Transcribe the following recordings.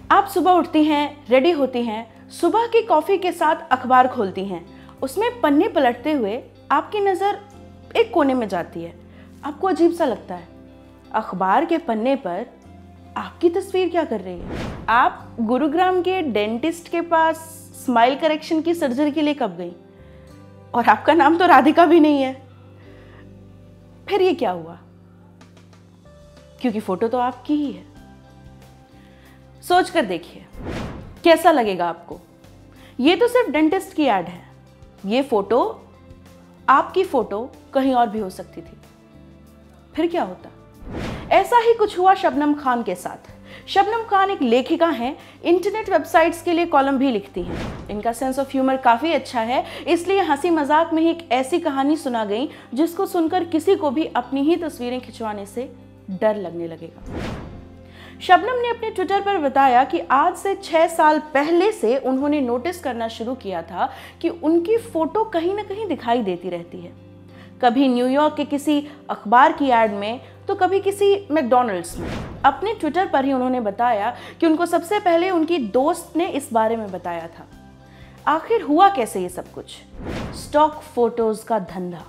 आप सुबह उठती हैं, रेडी होती हैं, सुबह की कॉफ़ी के साथ अखबार खोलती हैं, उसमें पन्ने पलटते हुए आपकी नज़र एक कोने में जाती है। आपको अजीब सा लगता है, अखबार के पन्ने पर आपकी तस्वीर क्या कर रही है? आप गुरुग्राम के डेंटिस्ट के पास स्माइल करेक्शन की सर्जरी के लिए कब गई? और आपका नाम तो राधिका भी नहीं है। फिर ये क्या हुआ? क्योंकि फोटो तो आपकी ही है। सोच कर देखिए, कैसा लगेगा आपको? ये तो सिर्फ डेंटिस्ट की ऐड है। ये फोटो, आपकी फोटो कहीं और भी हो सकती थी। फिर क्या होता? ऐसा ही कुछ हुआ शबनम खान के साथ। शबनम खान एक लेखिका हैं, इंटरनेट वेबसाइट्स के लिए कॉलम भी लिखती हैं। इनका सेंस ऑफ ह्यूमर काफ़ी अच्छा है, इसलिए हंसी मजाक में ही एक ऐसी कहानी सुना गई जिसको सुनकर किसी को भी अपनी ही तस्वीरें खिंचवाने से डर लगने लगेगा। शबनम ने अपने ट्विटर पर बताया कि आज से 6 साल पहले से उन्होंने नोटिस करना शुरू किया था कि उनकी फोटो कहीं ना कहीं दिखाई देती रहती है। कभी न्यूयॉर्क के किसी अखबार की एड में, तो कभी किसी मैकडॉनल्ड्स में। अपने ट्विटर पर ही उन्होंने बताया कि उनको सबसे पहले उनकी दोस्त ने इस बारे में बताया था। आखिर हुआ कैसे ये सब कुछ? स्टॉक फोटोज का धंधा।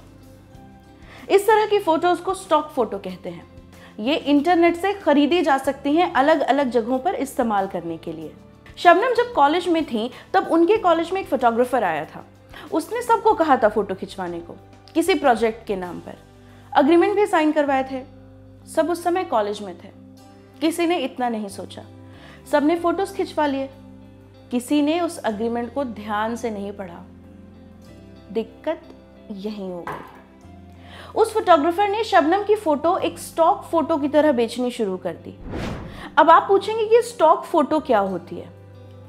इस तरह की फोटोज को स्टॉक फोटो कहते हैं। ये इंटरनेट से खरीदी जा सकती हैं अलग अलग जगहों पर इस्तेमाल करने के लिए। शबनम जब कॉलेज में थी तब उनके कॉलेज में एक फोटोग्राफर आया था। उसने सबको कहा था फोटो खिंचवाने को, किसी प्रोजेक्ट के नाम पर। अग्रीमेंट भी साइन करवाए थे। सब उस समय कॉलेज में थे। किसी ने इतना नहीं सोचा, सबने फोटोज खिंचवा लिए। किसी ने उस अग्रीमेंट को ध्यान से नहीं पढ़ा। दिक्कत यहीं हो गई। उस फोटोग्राफर ने शबनम की फोटो एक स्टॉक फोटो की तरह बेचनी शुरू कर दी। अब आप पूछेंगे कि स्टॉक फोटो क्या होती है?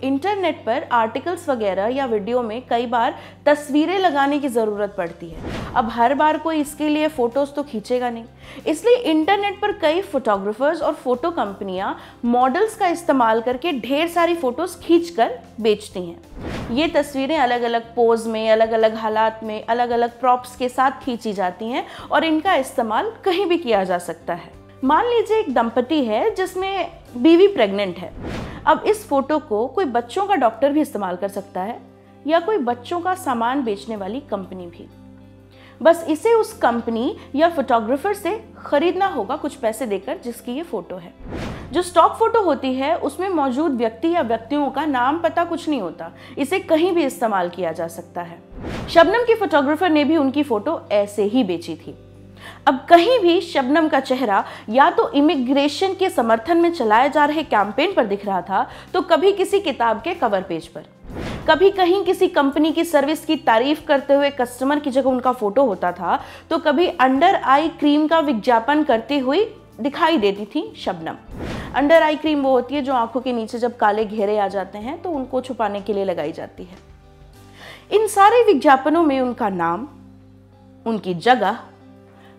इंटरनेट पर आर्टिकल्स वगैरह या वीडियो में कई बार तस्वीरें लगाने की ज़रूरत पड़ती है। अब हर बार कोई इसके लिए फ़ोटोज़ तो खींचेगा नहीं, इसलिए इंटरनेट पर कई फोटोग्राफर्स और फोटो कंपनियां मॉडल्स का इस्तेमाल करके ढेर सारी फ़ोटोज़ खींचकर बेचती हैं। ये तस्वीरें अलग अलग पोज में, अलग अलग हालात में, अलग अलग प्रॉप्स के साथ खींची जाती हैं और इनका इस्तेमाल कहीं भी किया जा सकता है। मान लीजिए एक दंपति है जिसमें बीवी प्रेग्नेंट है। अब इस फोटो को कोई बच्चों का डॉक्टर भी इस्तेमाल कर सकता है या कोई बच्चों का सामान बेचने वाली कंपनी भी। बस इसे उस कंपनी या फोटोग्राफर से खरीदना होगा कुछ पैसे देकर, जिसकी ये फोटो है। जो स्टॉक फोटो होती है उसमें मौजूद व्यक्ति या व्यक्तियों का नाम पता कुछ नहीं होता। इसे कहीं भी इस्तेमाल किया जा सकता है। शबनम के फोटोग्राफर ने भी उनकी फोटो ऐसे ही बेची थी। अब कहीं भी शबनम का चेहरा या तो इमिग्रेशन के समर्थन में चलाए जा रहे कैंपेन पर दिख रहा था, तो कभी किसी किताब के कवर पेज पर, कभी कहीं किसी कंपनी की सर्विस की तारीफ करते हुए कस्टमर की जगह उनका फोटो होता था, तो कभी अंडर आई क्रीम का विज्ञापन करती हुई दिखाई देती थी शबनम। अंडर आई क्रीम वो होती है जो आंखों के नीचे जब काले घेरे आ जाते हैं तो उनको छुपाने के लिए लगाई जाती है। इन सारे विज्ञापनों में उनका नाम, उनकी जगह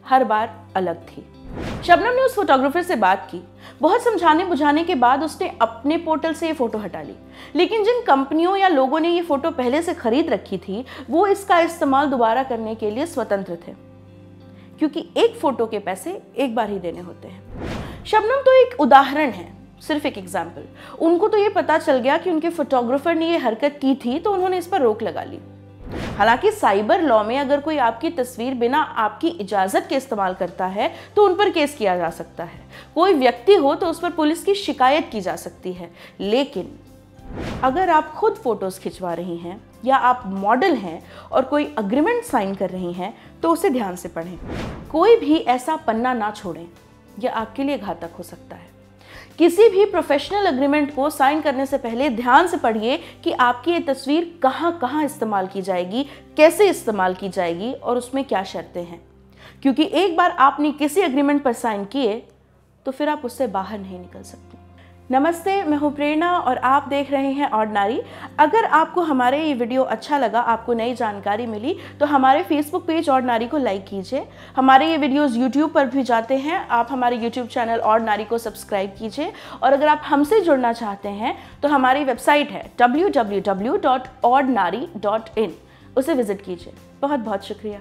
हर बार अलग थी। शबनम ने उस फोटोग्राफर से बात की। बहुत समझाने बुझाने के बाद उसने अपने पोर्टल से ये फोटो हटा ली। लेकिन जिन कंपनियों या लोगों ने ये फोटो पहले से खरीद रखी थी, वो इसका इस्तेमाल दोबारा करने के लिए स्वतंत्र थे, क्योंकि एक फोटो के पैसे एक बार ही देने होते हैं। शबनम तो एक उदाहरण है, सिर्फ एक एग्जाम्पल। उनको तो ये पता चल गया कि उनके फोटोग्राफर ने ये हरकत की थी, तो उन्होंने इस पर रोक लगा ली। हालांकि साइबर लॉ में अगर कोई आपकी तस्वीर बिना आपकी इजाजत के इस्तेमाल करता है तो उन पर केस किया जा सकता है। कोई व्यक्ति हो तो उस पर पुलिस की शिकायत की जा सकती है। लेकिन अगर आप खुद फोटोज खिंचवा रही हैं या आप मॉडल हैं और कोई अग्रीमेंट साइन कर रही हैं, तो उसे ध्यान से पढ़ें। कोई भी ऐसा पन्ना ना छोड़ें, यह आपके लिए घातक हो सकता है। किसी भी प्रोफेशनल एग्रीमेंट को साइन करने से पहले ध्यान से पढ़िए कि आपकी ये तस्वीर कहाँ कहाँ इस्तेमाल की जाएगी, कैसे इस्तेमाल की जाएगी और उसमें क्या शर्तें हैं। क्योंकि एक बार आपने किसी एग्रीमेंट पर साइन किए तो फिर आप उससे बाहर नहीं निकल सकते। नमस्ते, मैं हूँ प्रेरणा और आप देख रहे हैं ऑर्डिनरी। अगर आपको हमारे ये वीडियो अच्छा लगा, आपको नई जानकारी मिली, तो हमारे फेसबुक पेज ऑर्डिनरी को लाइक कीजिए। हमारे ये वीडियोस यूट्यूब पर भी जाते हैं, आप हमारे यूट्यूब चैनल ऑर्डिनरी को सब्सक्राइब कीजिए। और अगर आप हमसे जुड़ना चाहते हैं तो हमारी वेबसाइट है www.ordinary.in, उसे विजिट कीजिए। बहुत बहुत शुक्रिया।